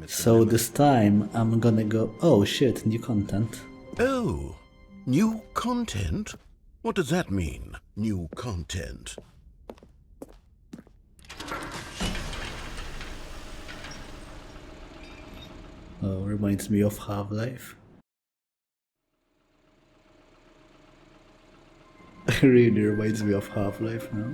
So this time I'm gonna go. Oh shit, new content. Oh, new content? What does that mean, new content? Oh, reminds me of Half-Life. Really reminds me of Half-Life now.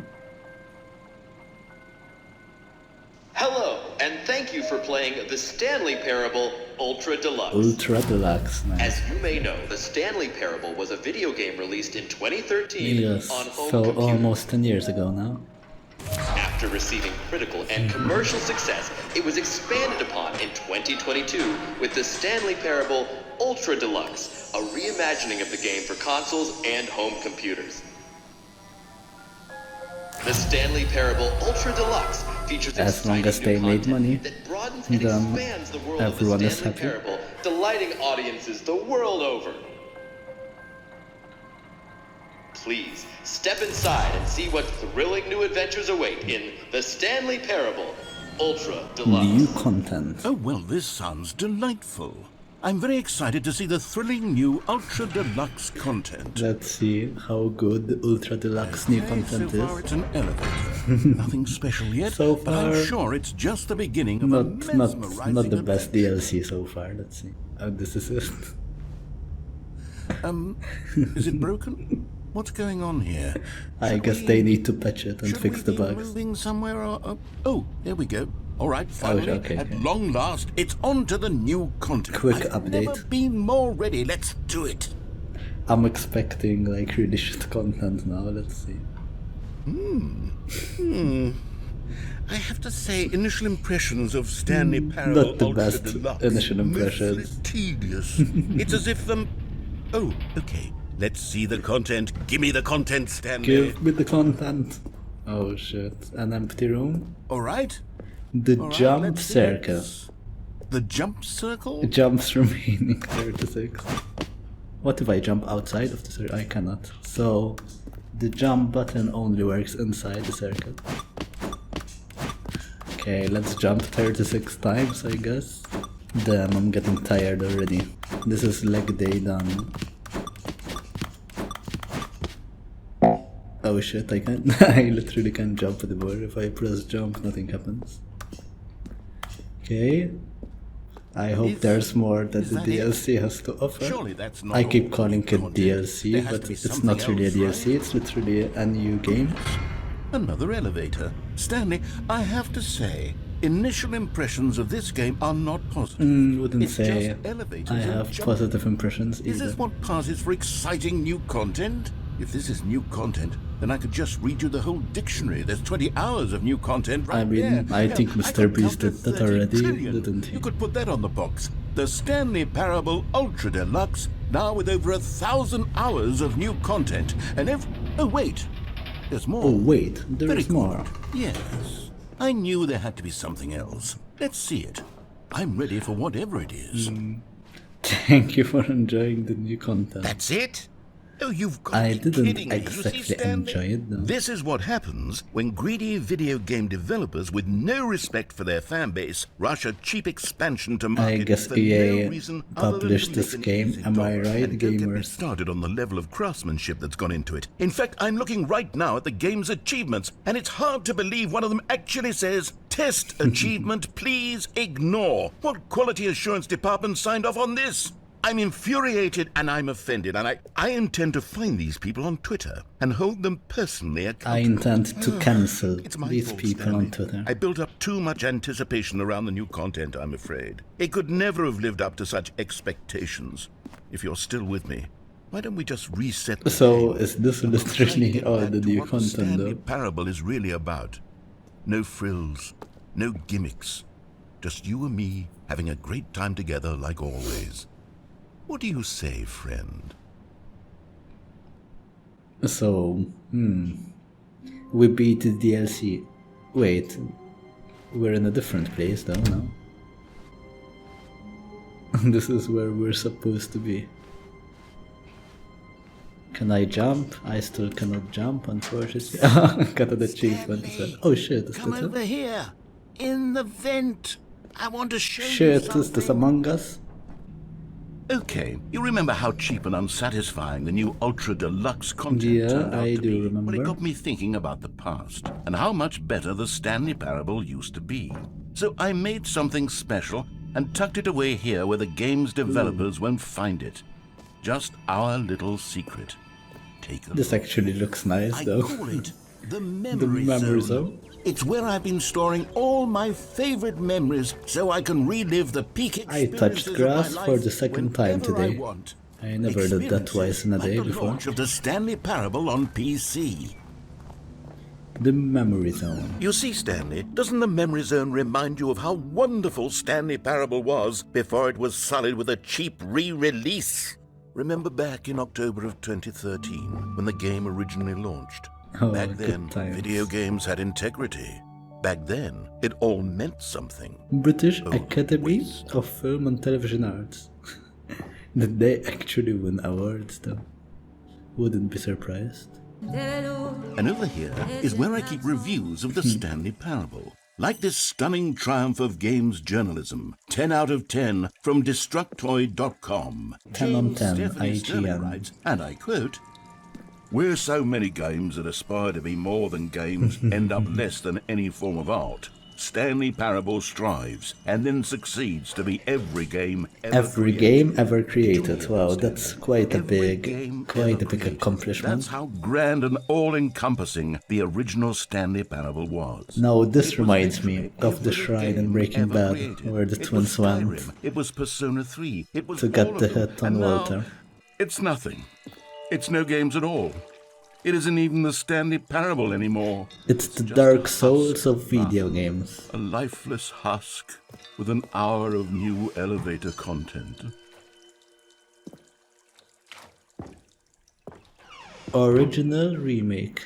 Hello, and thank you for playing the Stanley Parable Ultra Deluxe. Ultra Deluxe, nice. As you may know, the Stanley Parable was a video game released in 2013 Yes, on home so computer. almost 10 years ago now. After receiving critical and commercial success, it was expanded upon in 2022 with the Stanley Parable Ultra Deluxe, a reimagining of the game for consoles and home computers. The Stanley Parable Ultra Deluxe features As long as exciting they new made content money, that broadens and then expands the world everyone of the is Stanley happy. Parable, delighting audiences the world over. Please step inside and see what thrilling new adventures await in the Stanley Parable Ultra Deluxe. New content. Oh, well, this sounds delightful. I'm very excited to see the thrilling new Ultra Deluxe content. Let's see how good the Ultra Deluxe new content so far is. it's an elevator. Nothing special yet, So but I'm far, sure it's just the beginning of a Not mesmerizing the best adventure. DLC so far. Let's see. This is it. Is it broken? What's going on here? I guess they need to patch it and Should fix we the be bugs. moving somewhere? Oh, there we go. All right, finally, okay, at okay. long last, it's on to the new content. Quick I've update. never been more ready. Let's do it. I'm expecting like really shit content now. Let's see. I have to say, initial impressions of Stanley Parable Not the Ultra best Deluxe. initial impressions. Mostly tedious. It's as if Oh, okay. Let's see the content. Give me the content, Stanley. Give me the content. Oh shit! An empty room. All right. The All right, jump let's see circle. this. The jump circle? Jumps remaining 36. What if I jump outside of the circle? I cannot. So the jump button only works inside the circle. Okay, let's jump 36 times, I guess. Damn, I'm getting tired already. This is leg day done. Oh shit, I can't. I literally can't jump anymore. If I press jump, nothing happens. Okay. I hope there's more that the that DLC has to offer. Surely that's not I all keep the calling it content. There DLC, has but to be it's something not really a else, DLC, right? it's literally a new game. Another elevator. Stanley, I have to say, initial impressions of this game are not positive. Wouldn't It's say just elevators I and have jump. positive impressions Is either. this what passes for exciting new content? If this is new content, then I could just read you the whole dictionary. There's 20 hours of new content right I mean, there. I Hell, think I Mr. could Beast count to did that 30 already, trillion. didn't he? You could put that on the box. The Stanley Parable Ultra Deluxe, now with over 1,000 hours of new content. And oh wait, there's more. Oh wait, there Very is more. good. Yes. I knew there had to be something else. Let's see it. I'm ready for whatever it is. Thank you for enjoying the new content. That's it? Oh, you've got I to be didn't kidding me. You see, exactly Stanley? enjoy it though. This is what happens when greedy video game developers with no respect for their fan base rush a cheap expansion to market I guess for EA no reason other than published to this make an game, easy am I dollar. right, And don't get me gamers? started on the level of craftsmanship that's gone into it. In fact, I'm looking right now at the game's achievements, and it's hard to believe one of them actually says, "Test achievement, please ignore." What quality assurance department signed off on this? I'm infuriated and I'm offended, and I intend to find these people on Twitter and hold them personally accountable. I intend to cancel It's my these fault, people Stanley. on Twitter. I built up too much anticipation around the new content, I'm afraid. It could never have lived up to such expectations. If you're still with me, why don't we just reset the So game? is this I'm trying to literally get all back the to new what content Stanley though? Parable is really about. No frills, no gimmicks. Just you and me having a great time together like always. What do you say, friend? So, we beat the DLC. Wait, we're in a different place though now. This is where we're supposed to be. Can I jump? I still cannot jump, unfortunately. Got an achievement as well. Oh shit, is Come that over it? here, in the vent. I want to show you Shit, something. is this Among Us? Okay, you remember how cheap and unsatisfying the new Ultra Deluxe content Yeah, turned out I to do be? remember. Well, it got me thinking about the past and how much better the Stanley Parable used to be. So I made something special and tucked it away here where the game's developers won't find it. Just our little secret. Take a This look. actually looks nice, I though. call it the The memory memory zone. zone. It's where I've been storing all my favorite memories so I can relive the peak I experiences touched grass of my for life the second time whenever I today. want. I never did that twice in a day like the before. launch of the Stanley Parable on PC. The memory zone. You see, Stanley, doesn't the memory zone remind you of how wonderful Stanley Parable was before it was sullied with a cheap re-release? Remember back in October of 2013 when the game originally launched? Oh, Back good then, times. video games had integrity. Back then, it all meant something. British Oh, Academy waste. of Film and Television Arts. Did they actually win awards, though? Wouldn't be surprised. And over here is where I keep reviews of the Stanley Parable. Like this stunning triumph of games journalism, 10 out of 10 from Destructoid.com. 10 on 10, Stephanie Sterling IGN. writes, and I quote, "Where so many games that aspire to be more than games end up less than any form of art, Stanley Parable strives and then succeeds to be every game ever Every created." game ever created. Wow, Stanley. that's quite a Every big game ever created. accomplishment. That's how grand and all-encompassing the original Stanley Parable was. Now this It was reminds me literally of the every shrine in game Breaking ever Bad, created. where the It twins was went Skyrim, it was Persona 3. It was to all get of the them. hit on And now, Walter. it's nothing. It's no games at all. It isn't even the Stanley Parable anymore. It's the just Dark a Souls husk of video games. A lifeless husk with an hour of new elevator content. Original remake.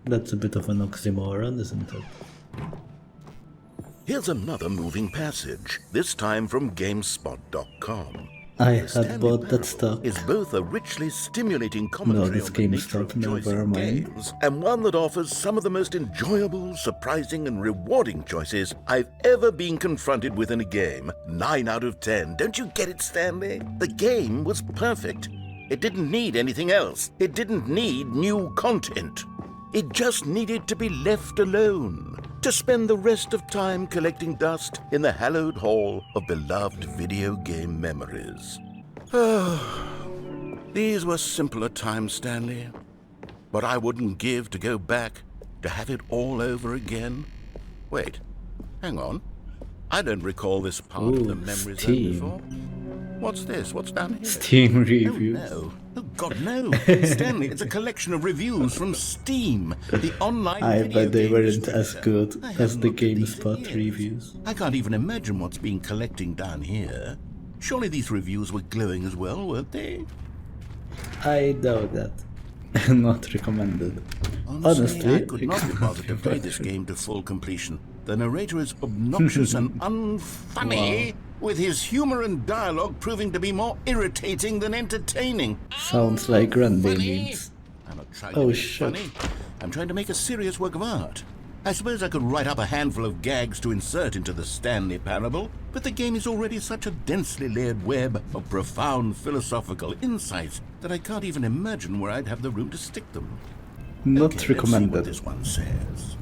That's a bit of an oxymoron, isn't it? Here's another moving passage, this time from GameSpot.com. I had Stanley bought that Parable stock. is both a richly stimulating commentary this on the game nature stopped, of choice never in mind. games, and one that offers some of the most enjoyable, surprising, and rewarding choices I've ever been confronted with in a game. 9 out of 10. Don't you get it, Stanley? The game was perfect. It didn't need anything else. It didn't need new content. It just needed to be left alone, to spend the rest of time collecting dust in the hallowed hall of beloved video game memories. These were simpler times, Stanley. But I wouldn't give to go back, to have it all over again. Wait, hang on. I don't recall this part of the Ooh, memories Steam. before. What's this? What's down here? Steam Oh, reviews. no. Oh, God, no. Stanley, it's a collection of reviews from Steam, the online I video bet they game weren't as distributor. good I as haven't the looked at these in GameSpot years. reviews. I can't even imagine what's been collecting down here. Surely these reviews were glowing as well, weren't they? I doubt that. Not recommended. Honestly, I could not be can't bothered to play imagine. this game to full completion. The narrator is obnoxious and unfunny, with his humor and dialogue proving to be more irritating than entertaining. Sounds like Grande Funny? memes. I'm not trying Oh, to be shit. funny. I'm trying to make a serious work of art. I suppose I could write up a handful of gags to insert into the Stanley Parable, but the game is already such a densely layered web of profound philosophical insights that I can't even imagine where I'd have the room to stick them. Not Okay, let's see what recommended. this one says.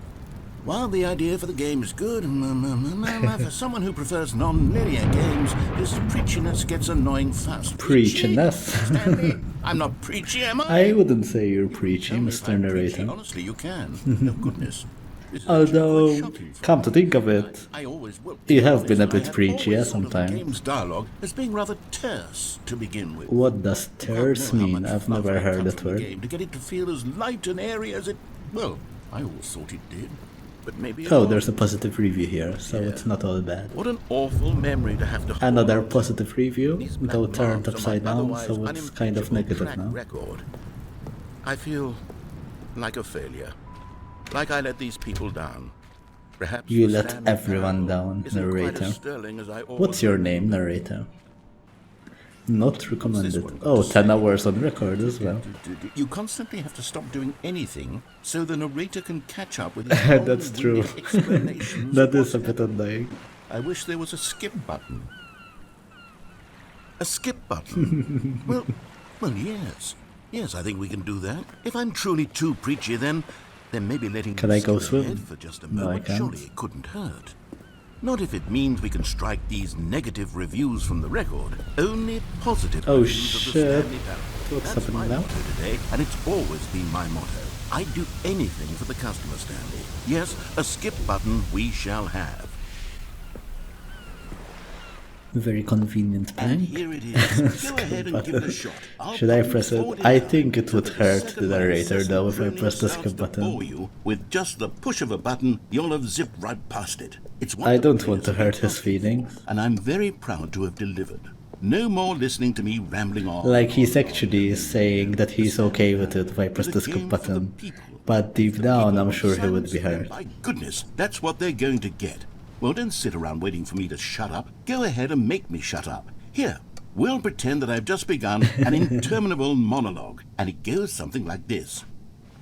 While the idea for the game is good, for someone who prefers non-linear games, this preachiness gets annoying fast. Preachiness? Stanley, I'm not preachy, am I? I wouldn't say you're preachy, Tell me if Mr. I'm preachy. Narrator. Honestly, you can. Oh, goodness. This is Although, actually quite shocking for come me. to think of it, I always will. you have Honest, been a I bit have preachy, always yeah, thought of the sometimes. game's dialogue as being rather terse to begin with. what does You can't terse know how mean? much I've fluff never had heard come that from the word. game to get it to feel as light and airy as it. Well, I always thought it did, but maybe. it Oh, wasn't. there's a positive review here, so it's not all bad. What an awful memory to have to. hold Another on to. positive review, These though black turned marks on my upside down, otherwise so it's kind of unimpeachable negative track now. record. I feel like a failure. Like I let these people down. Perhaps You the let Stanley everyone Parable down, isn't quite narrator. as sterling as I What's always your hoped. name, narrator? Not recommended. one Oh, got to 10 say? hours on record as well. You constantly have to stop doing anything so the narrator can catch up with his That's true. long-winded explanations That of is a what's bit annoying. I wish there was a skip button. A skip button? well, yes. Yes, I think we can do that. If I'm truly too preachy, then maybe letting Can me I go skip swim? ahead for just a No, I moment, can't. surely it couldn't hurt. Not if it means we can strike these negative reviews from the record. Only positive Oh, reviews of the shit. Stanley Parable. What's That's happening my now? motto today, and it's always been my motto. I'd do anything for the customer, Stanley. Yes, a skip button we shall have. Very convenient And prank. here it is. Go ahead and give it a shot. I'll Should I put press you it? forward in I time think it so would that hurt second the my narrator assessment though if I really press the starts skip to button. bore you. With just the push of a button, you'll have zipped right past it. It's what I the don't want to players hurt have his been asking for, feelings. and I'm very proud to have delivered. No more listening to me rambling on. Like he's actually saying that he's okay with it if I press the skip button. But deep down I'm sure he would be hurt. My goodness, that's what they're going to get. Well, don't sit around waiting for me to shut up. Go ahead and make me shut up. Here, we'll pretend that I've just begun an interminable monologue, and it goes something like this.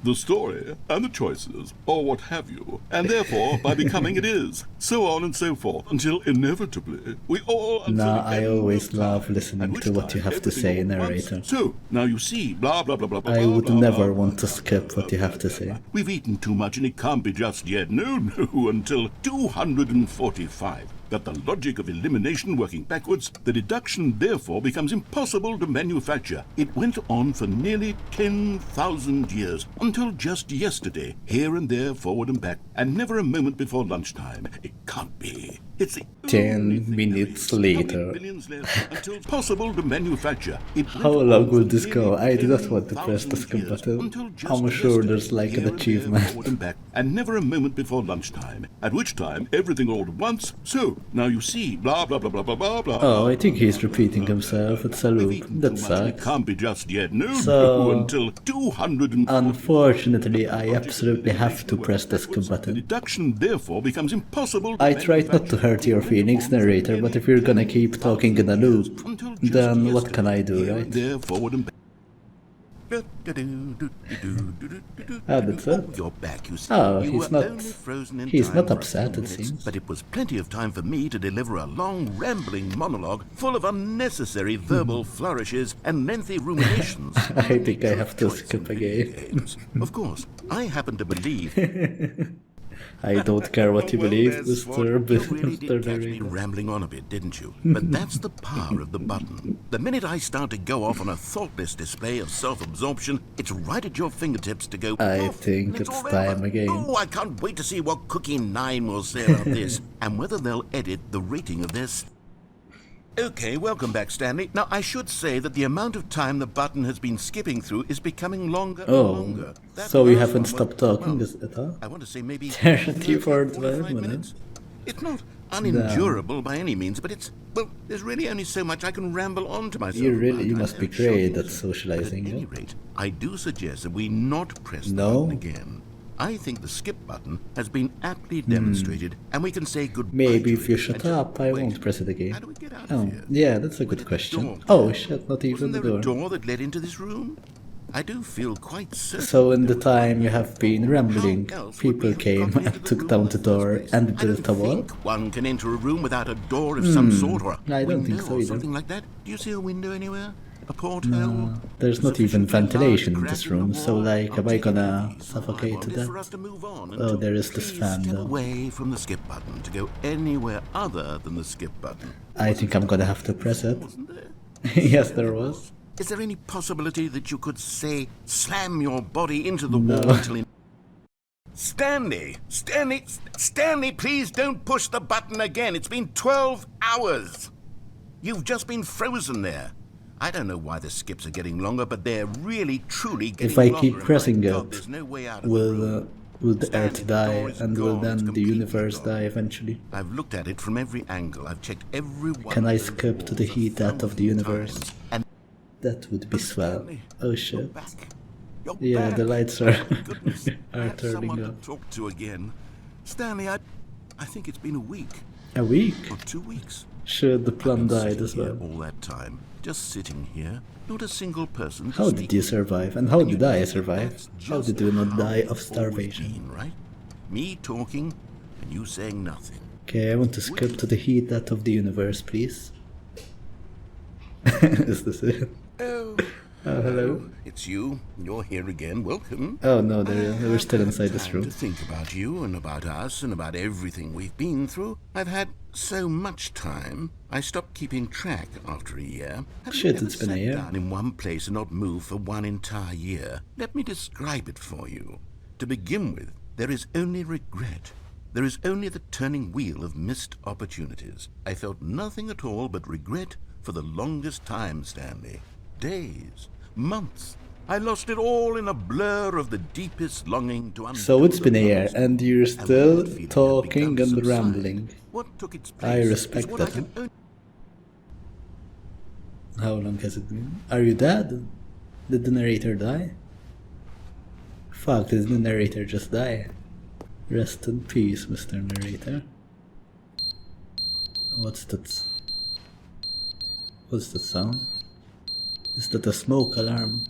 The story, and the choices, or what have you, and therefore, by becoming it is, so on and so forth, until inevitably, we all... Nah, I always love listening to what you have to say, narrator. So, now you see, blah, blah, blah, blah, blah, I would blah, never blah, want to blah, skip blah, what you blah, have to blah, say. blah. We've eaten too much and it can't be just yet. No, until 245. That the logic of elimination working backwards, the deduction therefore becomes impossible to manufacture. It went on for nearly 10,000 years, until just yesterday, here and there, forward and back, and never a moment before lunchtime. It can't be. It's the 10 only thing minutes there is. later. There'll be billions left until it's possible to manufacture. It went How on long will for this go? nearly I do not want to press the 10,000 skip years, button. until just I'm sure there's yesterday, like an here and there, achievement. forward and back, and never a moment before lunchtime. At which time, everything all at once. So, now you see, blah, blah, blah, blah, blah, blah, blah. Oh, I think he's repeating himself. It's a We've loop. eaten That too much and it sucks. can't be just yet. No, So, until 200. Unfortunately, I absolutely have to press the skip The button. deduction therefore becomes impossible. I tried not to hurt your feelings, narrator, but if you're gonna keep talking in a loop, then what can I do, right? There, forward and back. Ah, that's it? You're back, you see. Oh, You he's were not- only frozen in he's time not for a upset, few it minutes, seems. But it was plenty of time for me to deliver a long, rambling monologue full of unnecessary verbal flourishes and lengthy ruminations. I think I have to skip again. Of course, I happen to believe. I don't care what you believe, there's what- Mr. You really did Mr. catch me Narrator. rambling on a bit, didn't you? But that's the power of the button. The minute I start to go off on a thoughtless display of self-absorption, it's right at your fingertips to go. I "Off, think and it's all time over." again. Oh, I can't wait to see what Cookie 9 will say about this, and whether they'll edit the rating of this. Okay, welcome back, Stanley. Now, I should say that the amount of time the button has been skipping through is becoming longer and Oh, longer. That so you last haven't one was- stopped talking, well, is it, huh? I want to say maybe 30 for 12 45 minutes. It's not unendurable by any means, but well, there's really only so much I can ramble on to myself. You about. must I be know, sure great it at is. socializing, But at any yeah? rate, I do suggest that we not press the No? button again. I think the skip button has been aptly demonstrated, and we can say goodbye. Maybe to if you it shut and just up, I wait. won't press it again. How do we get out Oh, of here? yeah, that's a good Door question. there. Oh shit, not even Wasn't the there door. a door that led into this room? I do feel quite certain. So in the there was. time you have been rambling, How else would people we have came gotten into and the took room down in the first door place? and I built a don't wall? think one can enter a room without a door of some sort or a I don't think window so or either. something like that. Do you see a window anywhere? A porthole? No, there's not even Sufficiently large ventilation in crack this in the room, so wall? like, I'll am I take it gonna easy. All I suffocate want to is for death? us to move on Oh, until there is this please fan step though. away from the skip button to go anywhere other than the skip button. I think I'm gonna have to press it. Wasn't there? Yes, there was. Is there any possibility that you could, say, slam your body into the No. wall until in... Stanley, please don't push the button again. It's been 12 hours. You've just been frozen there. I don't know why the skips are getting longer, but they're really, truly getting If I longer. keep and pressing my God, it, there's no way out of the room. will the Stanley, Earth the die, door is and will gone. It's then the completely universe gone. die eventually? I've looked at it from every angle. I've checked every one. Can I of those skip to the walls heat out of the 1,000 universe? times. And That would be swell. Stanley, Oh you're shit. back. You're Yeah, back. the lights are, Goodness, I are have turning someone up. to talk to again. Stanley, I think it's been a week A week? or 2 weeks. Should the plan I've been died sitting as here well? all that time, just sitting here, not a single person. to How speak did you to. survive? And how And you did I know survive? that's How just did you not how die it's of always starvation? been, right? Me talking and you saying nothing. Okay, I want to skip to the heat death of the universe, please. Is this it? Oh, hello. It's you. You're here again. Welcome. Oh no, we're still inside this Time room. to think about you and about us and about everything we've been through. I've had so much time. I stopped keeping track after a year. Have Shit, you ever it's been a sat year. down in one place and not moved for one entire year? Let me describe it for you. To begin with, there is only regret. There is only the turning wheel of missed opportunities. I felt nothing at all but regret for the longest time, Stanley. Days, months. I lost it all in a blur of the deepest longing to undo So it's been a the year, past. and you're And still when that feeling had talking begun to and subside, rambling. what took its I place respect is what that, I can only How long has it been? Are you dead? Did the narrator die? Fuck, did the narrator just die? Rest in peace, Mr. Narrator. What's that? What's that sound? Is that a smoke alarm?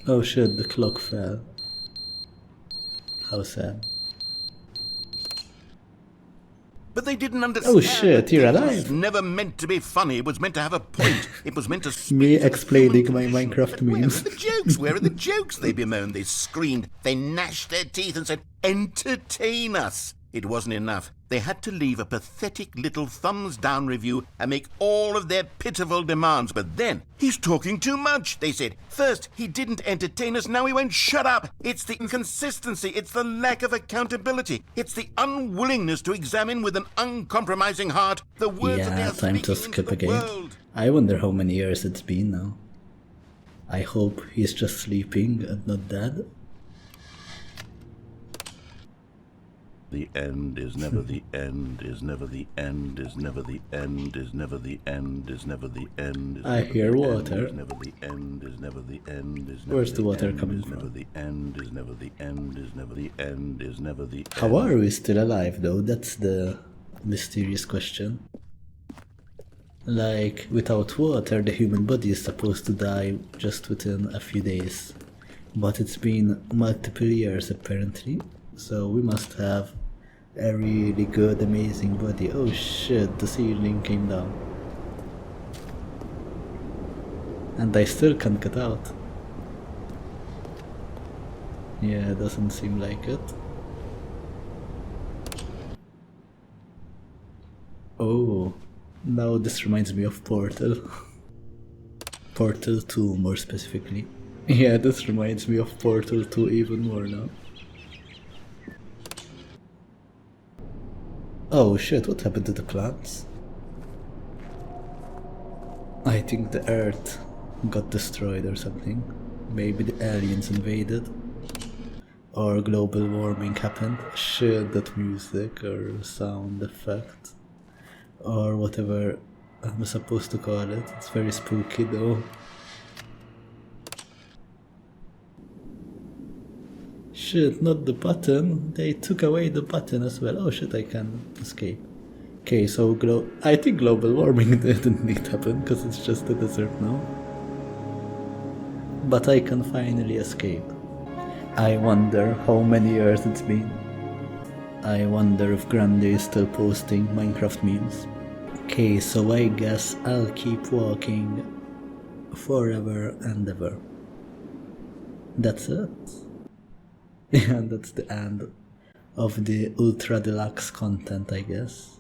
Oh shit, the clock fell. How sad. But they didn't understand. Oh shit, that you're it was alive! never meant to be funny. It was meant to have a point. It was meant to speak Me to the explaining human my condition. Minecraft But where memes. are the jokes? Where are the jokes? They bemoaned. They screamed. They gnashed their teeth and said, "Entertain us." It wasn't enough. They had to leave a pathetic little thumbs-down review and make all of their pitiful demands. But then, "He's talking too much," they said. "First, he didn't entertain us, now he won't shut up." It's the inconsistency, it's the lack of accountability, it's the unwillingness to examine with an uncompromising heart the words that they Yeah, are time to speaking skip into the again. world. I wonder how many years it's been now. I hope he's just sleeping and not dead. The end is never the end, is never the end, is never the end, is never the end, is never the end. I hear water. Is never the end, is never the end, is never Where's the water end, coming is never from? the end, is never the end, is never the end, is never the end. How are we still alive though? That's the mysterious question. Like, without water, the human body is supposed to die just within a few days. But it's been multiple years apparently, so we must have a really good, amazing body. Oh shit, the ceiling came down. And I still can't get out. Yeah, it doesn't seem like it. Oh, now this reminds me of Portal. Portal 2 more specifically. Yeah, this reminds me of Portal 2 even more now. Oh shit, what happened to the plants? I think the Earth got destroyed or something. Maybe the aliens invaded. Or global warming happened. Shit, that music or sound effect. Or whatever I'm supposed to call it. It's very spooky though. Shit, not the button. They took away the button as well. Oh shit, I can escape. Okay, so I think global warming didn't need to happen because it's just a desert now. But I can finally escape. I wonder how many years it's been. I wonder if Grande is still posting Minecraft memes. Okay, so I guess I'll keep walking forever and ever. That's it. And that's the end of the Ultra Deluxe content, I guess.